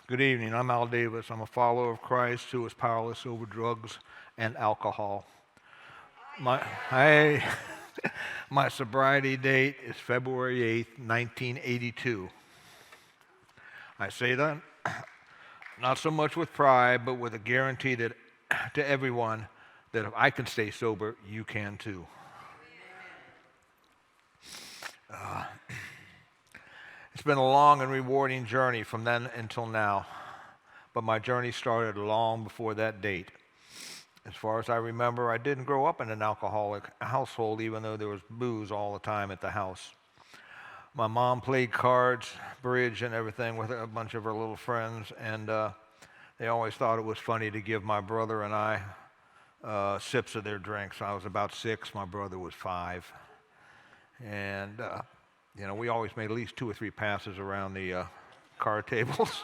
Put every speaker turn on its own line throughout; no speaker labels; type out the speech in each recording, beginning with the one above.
Good evening. I'm Al Davis. I'm a follower of Christ who is powerless over drugs and alcohol. My, my sobriety date is February 8th, 1982. I say that not so much with pride, but with a guarantee that to everyone that if I can stay sober, you can too. It's been a long and rewarding journey from then until now, but my journey started long before that date. As far as I remember, I didn't grow up in an alcoholic household, even though there was booze all the time at the house. My mom played cards, bridge, and everything with a bunch of her little friends, and they always thought it was funny to give my brother and I sips of their drinks. I was about 6, my brother was 5, and we always made at least 2 or 3 passes around the card tables.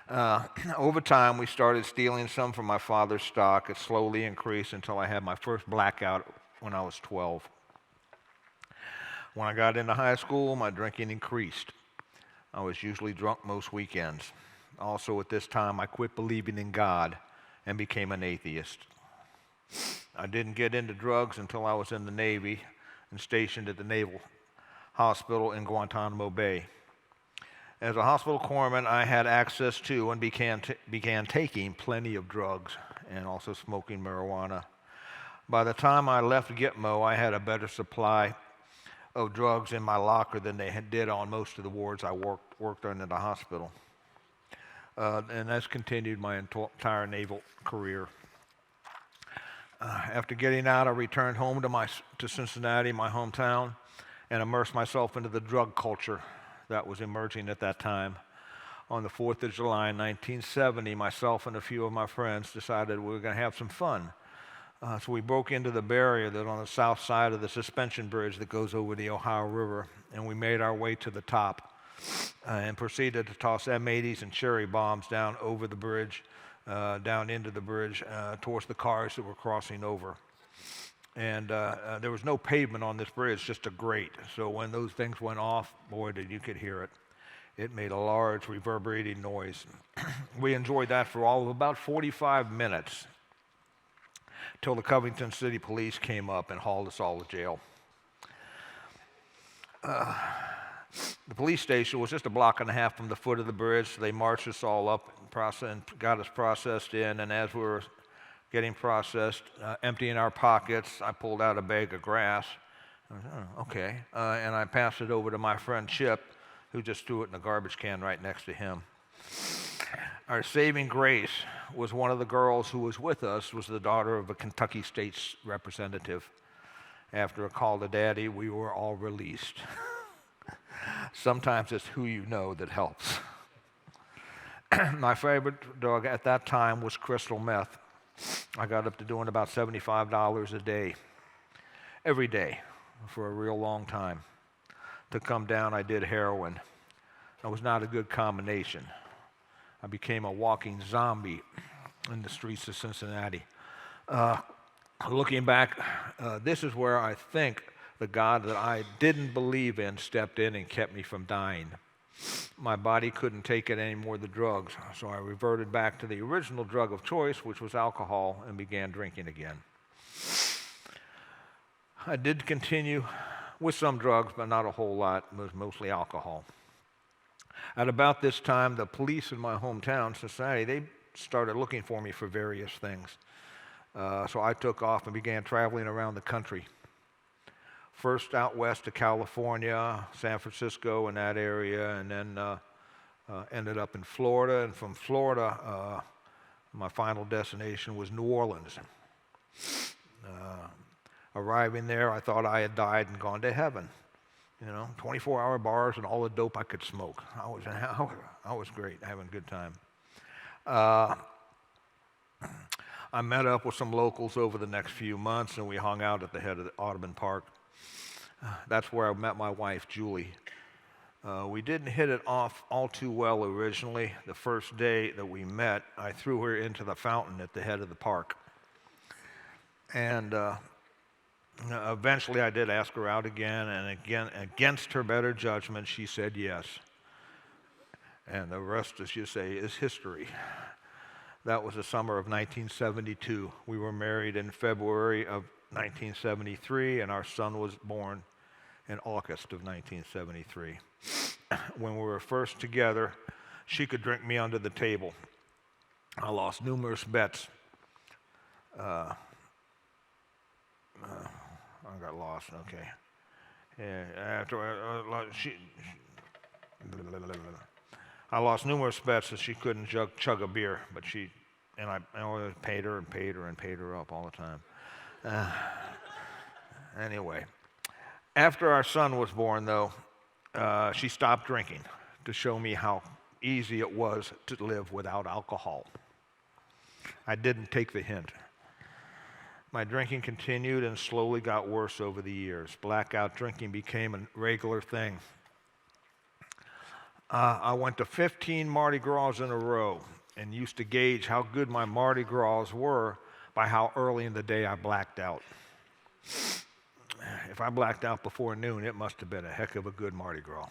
Over time, we started stealing some from my father's stock. It slowly increased until I had my first blackout when I was 12. When I got into high school, my drinking increased. I was usually drunk most weekends. Also, at this time, I quit believing in God and became an atheist. I didn't get into drugs until I was in the Navy and stationed at the Naval Hospital in Guantanamo Bay. As a hospital corpsman, I had access to and began taking plenty of drugs and also smoking marijuana. By the time I left Gitmo, I had a better supply of drugs in my locker than they did on most of the wards I worked on in the hospital. And that's continued my entire naval career. After getting out, I returned home to Cincinnati, my hometown, and immersed myself into the drug culture that was emerging at that time. On the 4th of July, 1970, myself and a few of my friends decided we were going to have some fun. So we broke into the barrier that on the south side of the suspension bridge that goes over the Ohio River, and we made our way to the top and proceeded to toss M80s and cherry bombs down over the bridge, down into the bridge towards the cars that were crossing over. And there was no pavement on this bridge, just a grate. So when those things went off, boy, did you could hear it. It made a large reverberating noise. We enjoyed that for all of about 45 minutes till the Covington City Police came up and hauled us all to jail. The police station was just a block and a half from the foot of the bridge, so they marched us all up and got us processed in, and as we were getting processed, emptying our pockets, I pulled out a bag of grass. I was, oh, okay. And I passed it over to my friend Chip, who just threw it in a garbage can right next to him. Our saving grace was one of the girls who was with us was the daughter of a Kentucky State representative. After a call to Daddy, we were all released. Sometimes it's who you know that helps. My favorite drug at that time was crystal meth. I got up to doing about $75 a day, every day, for a real long time. To come down, I did heroin. That was not a good combination. I became a walking zombie in the streets of Cincinnati. Looking back, this is where I think the God that I didn't believe in stepped in and kept me from dying. My body couldn't take it anymore, the drugs, so I reverted back to the original drug of choice, which was alcohol, and began drinking again. I did continue with some drugs, but not a whole lot. It was mostly alcohol. At about this time, the police in my hometown, Cincinnati, they started looking for me for various things. So I took off and began traveling around the country. First out west to California, San Francisco, and that area, and then ended up in Florida. And from Florida, my final destination was New Orleans. Arriving there, I thought I had died and gone to heaven. 24-hour bars and all the dope I could smoke. I was great, having a good time. I met up with some locals over the next few months, and we hung out at the head of the Audubon Park. That's where I met my wife, Julie. We didn't hit it off all too well originally. The first day that we met, I threw her into the fountain at the head of the park. And eventually I did ask her out again, and again, against her better judgment, she said yes. And the rest, as you say, is history. That was the summer of 1972. We were married in February of 1973, and our son was born in August of 1973. When we were first together, she could drink me under the table. I lost numerous bets. I got lost, okay. I lost numerous bets that she couldn't chug a beer, but I always paid her and paid her and paid her up all the time. Anyway, after our son was born, though, she stopped drinking to show me how easy it was to live without alcohol. I didn't take the hint. My drinking continued and slowly got worse over the years. Blackout drinking became a regular thing. I went to 15 Mardi Gras in a row and used to gauge how good my Mardi Gras were by how early in the day I blacked out. If I blacked out before noon, it must have been a heck of a good Mardi Gras.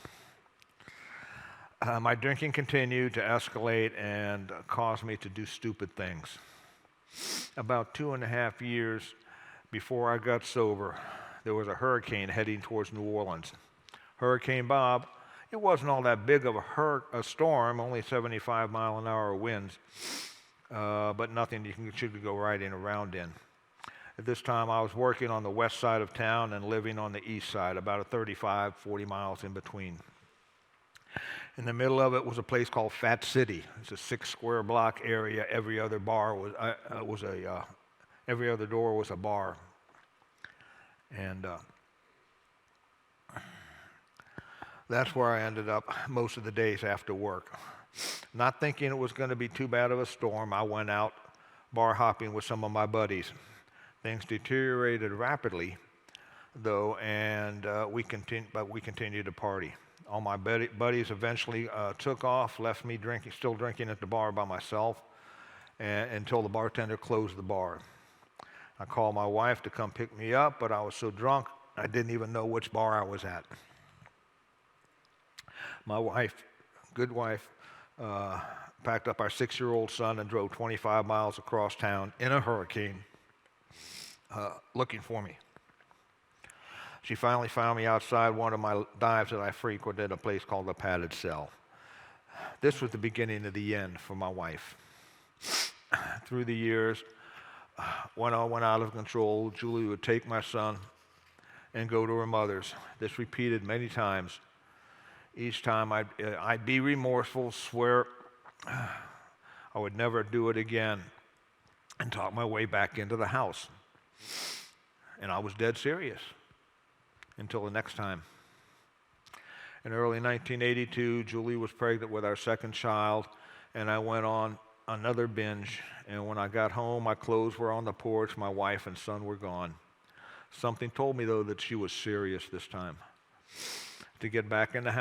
My drinking continued to escalate and caused me to do stupid things. About 2.5 years before I got sober, there was a hurricane heading towards New Orleans. Hurricane Bob, it wasn't all that big of a storm, only 75-mile-an-hour winds, but nothing you should go riding around in. At this time, I was working on the west side of town and living on the east side, about 35, 40 miles in between. In the middle of it was a place called Fat City. It's a 6-square-block area. Every other door was a bar, and that's where I ended up most of the days after work. Not thinking it was going to be too bad of a storm, I went out bar hopping with some of my buddies. Things deteriorated rapidly, though, and we continued to party. All my buddies eventually took off, left me still drinking at the bar by myself, until the bartender closed the bar. I called my wife to come pick me up, but I was so drunk I didn't even know which bar I was at. My wife, good wife, packed up our 6-year-old son and drove 25 miles across town in a hurricane looking for me. She finally found me outside one of my dives that I frequented, a place called the Padded Cell. This was the beginning of the end for my wife. Through the years, when I went out of control, Julie would take my son and go to her mother's. This repeated many times. Each time I'd be remorseful, swear I would never do it again, and talk my way back into the house. And I was dead serious. Until the next time. In early 1982, Julie was pregnant with our second child, and I went on another binge. And when I got home, my clothes were on the porch, my wife and son were gone. Something told me, though, that she was serious this time. To get her back in the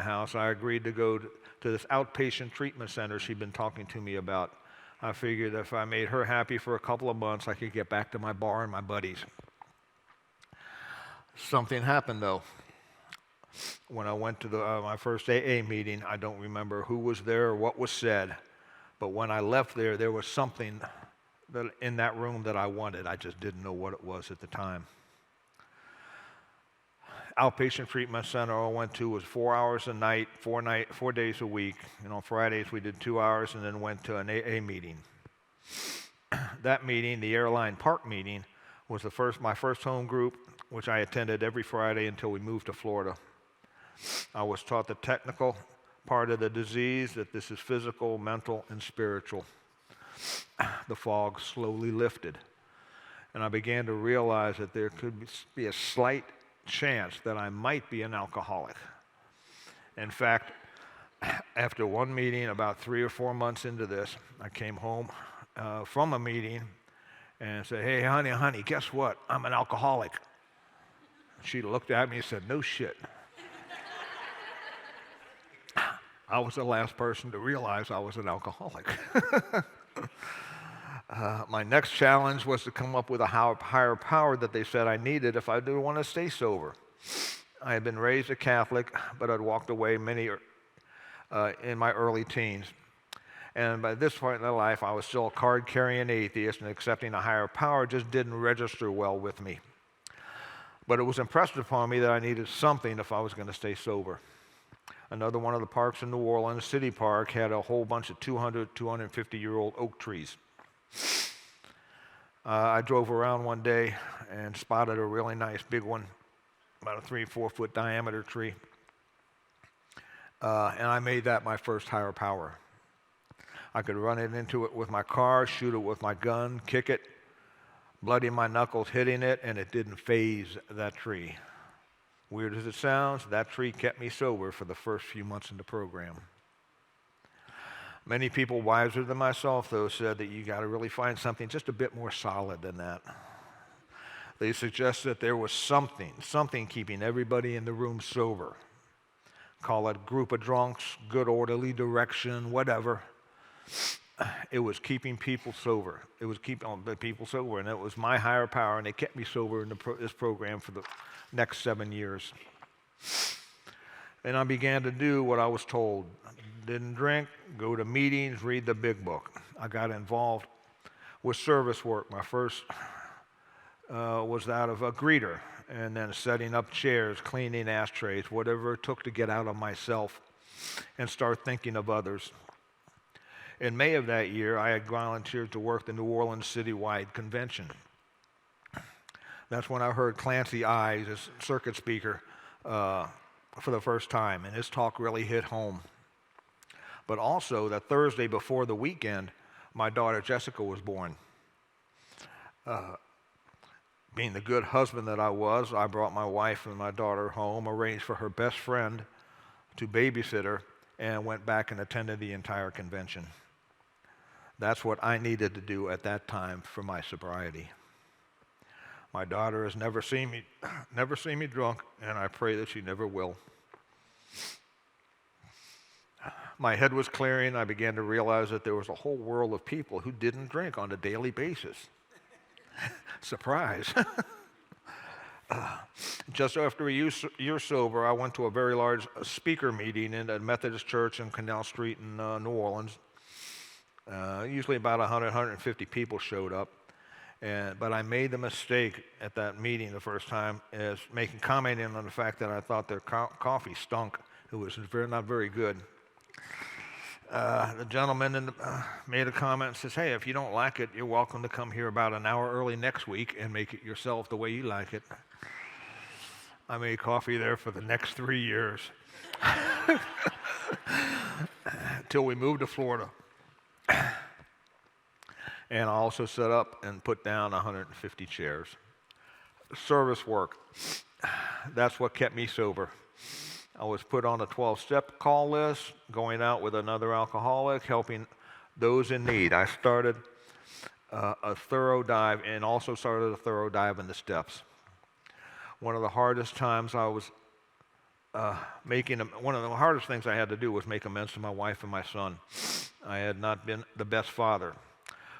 house, I agreed to go to this outpatient treatment center she'd been talking to me about. I figured if I made her happy for a couple of months, I could get back to my bar and my buddies. Something happened, though. When I went to my first AA meeting, I don't remember who was there or what was said, but when I left there, there was something in that room that I wanted. I just didn't know what it was at the time. Outpatient treatment center I went to was 4 hours a night, 4 days a week. And on Fridays, we did 2 hours and then went to an AA meeting. That meeting, the airline park meeting, was my first home group, which I attended every Friday until we moved to Florida. I was taught the technical part of the disease, that this is physical, mental, and spiritual. The fog slowly lifted, and I began to realize that there could be a slight chance that I might be an alcoholic. In fact, after one meeting, about 3 or 4 months into this, I came home from a meeting and said, "Hey, honey, guess what? I'm an alcoholic." She looked at me and said, "No shit." I was the last person to realize I was an alcoholic. My next challenge was to come up with a higher power that they said I needed if I didn't want to stay sober. I had been raised a Catholic, but I'd walked away in my early teens. And by this point in my life, I was still a card-carrying atheist, and accepting a higher power just didn't register well with me. But it was impressed upon me that I needed something if I was going to stay sober. Another one of the parks in New Orleans, City Park, had a whole bunch of 200, 250-year-old oak trees. I drove around one day and spotted a really nice big one, about a 3-4 foot diameter tree. And I made that my first higher power. I could run it into it with my car, shoot it with my gun, kick it, bloody my knuckles hitting it, and it didn't faze that tree. Weird as it sounds, that tree kept me sober for the first few months in the program. Many people wiser than myself, though, said that you got to really find something just a bit more solid than that. They suggested that there was something keeping everybody in the room sober. Call it group of drunks, good orderly direction, whatever. It was keeping people sober. It was keeping the people sober, and it was my higher power, and it kept me sober in this program for the next 7 years. And I began to do what I was told. Didn't drink, go to meetings, read the big book. I got involved with service work. My first was that of a greeter, and then setting up chairs, cleaning ashtrays, whatever it took to get out of myself and start thinking of others. In May of that year, I had volunteered to work the New Orleans citywide convention. That's when I heard Clancy Ives, as circuit speaker, for the first time, and his talk really hit home. But also, that Thursday before the weekend, my daughter Jessica was born. Being the good husband that I was, I brought my wife and my daughter home, arranged for her best friend to babysit her, and went back and attended the entire convention. That's what I needed to do at that time for my sobriety. My daughter has never seen me drunk, and I pray that she never will. My head was clearing. I began to realize that there was a whole world of people who didn't drink on a daily basis. Surprise. Just after a year sober, I went to a very large speaker meeting in a Methodist church in Canal Street in New Orleans. Usually about 100, 150 people showed up. But I made the mistake at that meeting the first time as commenting on the fact that I thought their coffee stunk. It was not very good. The gentleman made a comment and says, "Hey, if you don't like it, you're welcome to come here about an hour early next week and make it yourself the way you like it." I made coffee there for the next 3 years till we moved to Florida. And I also set up and put down 150 chairs. Service work, that's what kept me sober. I was put on a 12-step call list, going out with another alcoholic, helping those in need. I started a thorough dive and also started a thorough dive in the steps. One of the hardest times I was one of the hardest things I had to do was make amends to my wife and my son. I had not been the best father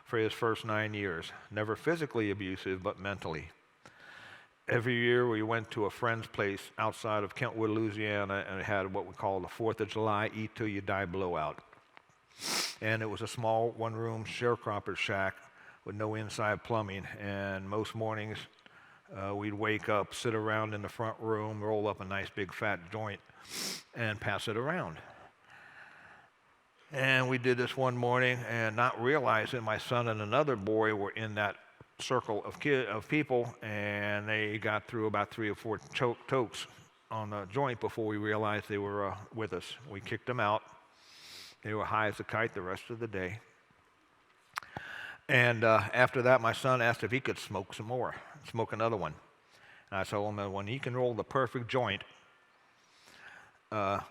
for his first 9 years. Never physically abusive, but mentally. Every year we went to a friend's place outside of Kentwood, Louisiana, and it had what we call the 4th of July Eat Till You Die blowout. And it was a small one-room sharecropper shack with no inside plumbing. And most mornings we'd wake up, sit around in the front room, roll up a nice big fat joint, and pass it around. And we did this one morning, and not realizing my son and another boy were in that circle of people, and they got through about 3 or 4 tokes on the joint before we realized they were with us. We kicked them out. They were high as a kite the rest of the day. And after that, my son asked if he could smoke some more, smoke another one. And I told him that when he can roll the perfect joint,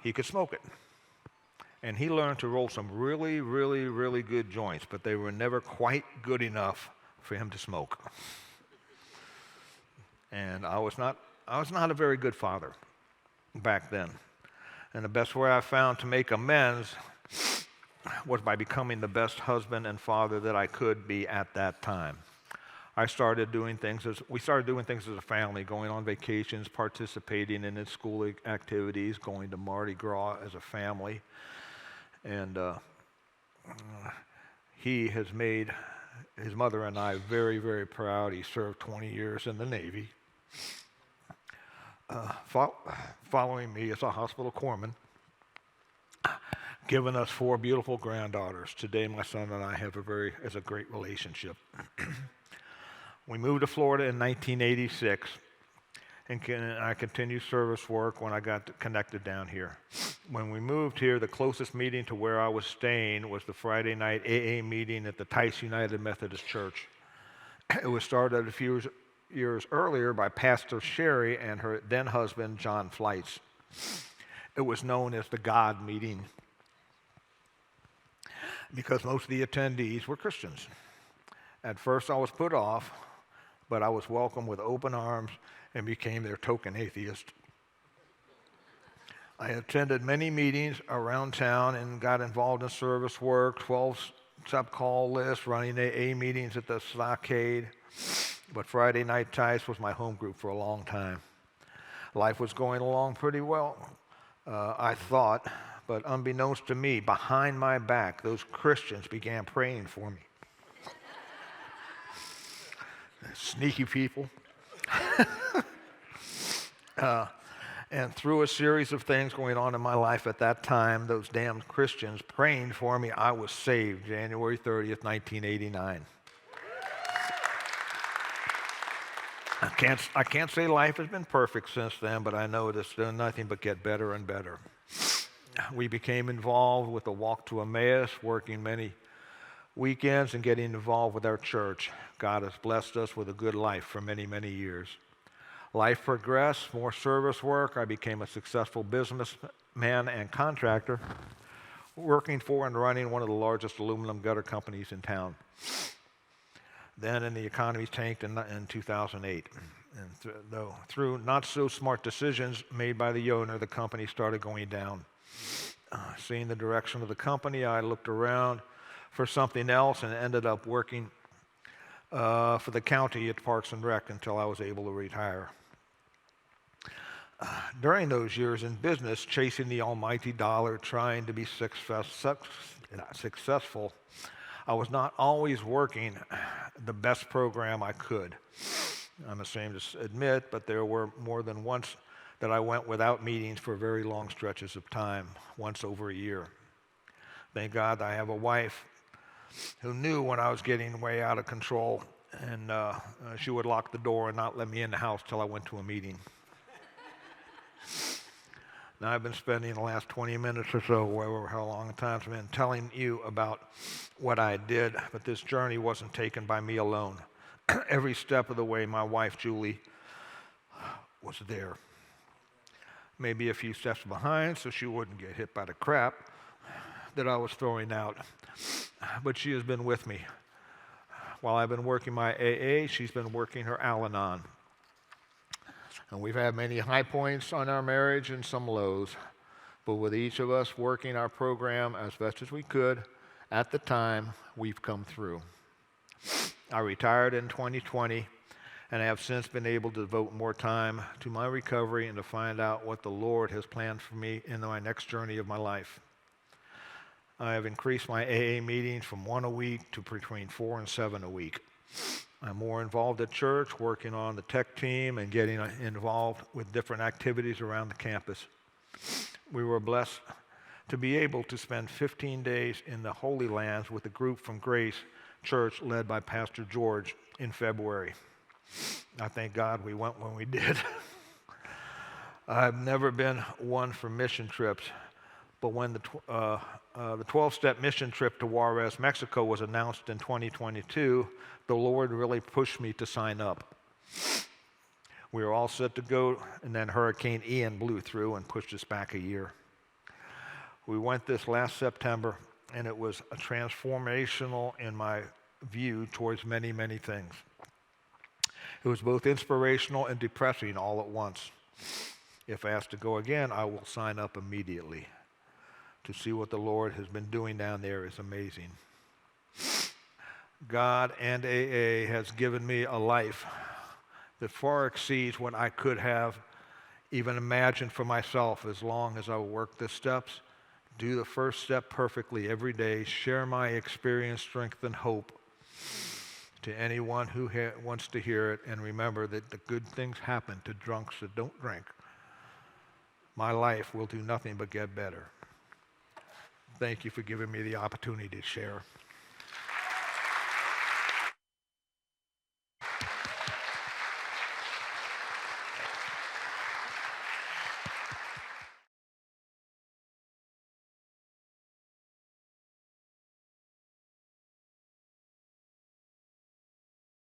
he could smoke it. And he learned to roll some really, really, really good joints, but they were never quite good enough for him to smoke. And I was not a very good father back then. And the best way I found to make amends was by becoming the best husband and father that I could be at that time. we started doing things as a family, going on vacations, participating in its school activities, going to Mardi Gras as a family. And he has made his mother and I very, very proud. He served 20 years in the Navy. Following me as a hospital corpsman, given us 4 beautiful granddaughters. Today, my son and I have a great relationship. We moved to Florida in 1986, and I continued service work when I got connected down here. When we moved here, the closest meeting to where I was staying was the Friday night AA meeting at the Tice United Methodist Church. It was started a few years earlier by Pastor Sherry and her then husband, John Fleitz. It was known as the God meeting because most of the attendees were Christians. At first I was put off, but I was welcomed with open arms and became their token atheist. I attended many meetings around town and got involved in service work, 12-step call list, running AA meetings at the Stockade. But Friday Night Tice was my home group for a long time. Life was going along pretty well, I thought, but unbeknownst to me, behind my back, those Christians began praying for me. Sneaky people. And through a series of things going on in my life at that time, those damn Christians praying for me, I was saved January 30th, 1989. I can't say life has been perfect since then, but I know it's done nothing but get better and better. We became involved with the Walk to Emmaus, working many weekends and getting involved with our church. God has blessed us with a good life for many, many years. Life progressed, more service work. I became a successful businessman and contractor, working for and running one of the largest aluminum gutter companies in town. Then the economy tanked in 2008. And through not so smart decisions made by the owner, the company started going down. Seeing the direction of the company, I looked around for something else and ended up working for the county at Parks and Rec until I was able to retire. During those years in business, chasing the almighty dollar, trying to be successful, I was not always working the best program I could. I'm ashamed to admit, but there were more than once that I went without meetings for very long stretches of time, once over a year. Thank God I have a wife who knew when I was getting way out of control, and she would lock the door and not let me in the house till I went to a meeting. Now, I've been spending the last 20 minutes or so, whatever how long the time's been, telling you about what I did, but this journey wasn't taken by me alone. Every step of the way, my wife, Julie, was there. Maybe a few steps behind so she wouldn't get hit by the crap that I was throwing out. But she has been with me. While I've been working my AA, she's been working her Al-Anon. And we've had many high points on our marriage and some lows. But with each of us working our program as best as we could at the time, we've come through. I retired in 2020 and I have since been able to devote more time to my recovery and to find out what the Lord has planned for me in my next journey of my life. I have increased my AA meetings from 1 a week to between 4 and 7 a week. I'm more involved at church, working on the tech team and getting involved with different activities around the campus. We were blessed to be able to spend 15 days in the Holy Lands with a group from Grace Church led by Pastor George in February. I thank God we went when we did. I've never been one for mission trips, but when the 12-step mission trip to Juarez, Mexico was announced in 2022, the Lord really pushed me to sign up. We were all set to go, and then Hurricane Ian blew through and pushed us back a year. We went this last September, and it was transformational in my view towards many, many things. It was both inspirational and depressing all at once. If asked to go again, I will sign up immediately. To see what the Lord has been doing down there is amazing. God and AA has given me a life that far exceeds what I could have even imagined for myself as long as I work the steps, do the first step perfectly every day, share my experience, strength, and hope to anyone who wants to hear it, and remember that the good things happen to drunks that don't drink. My life will do nothing but get better. Thank you for giving me the opportunity to share.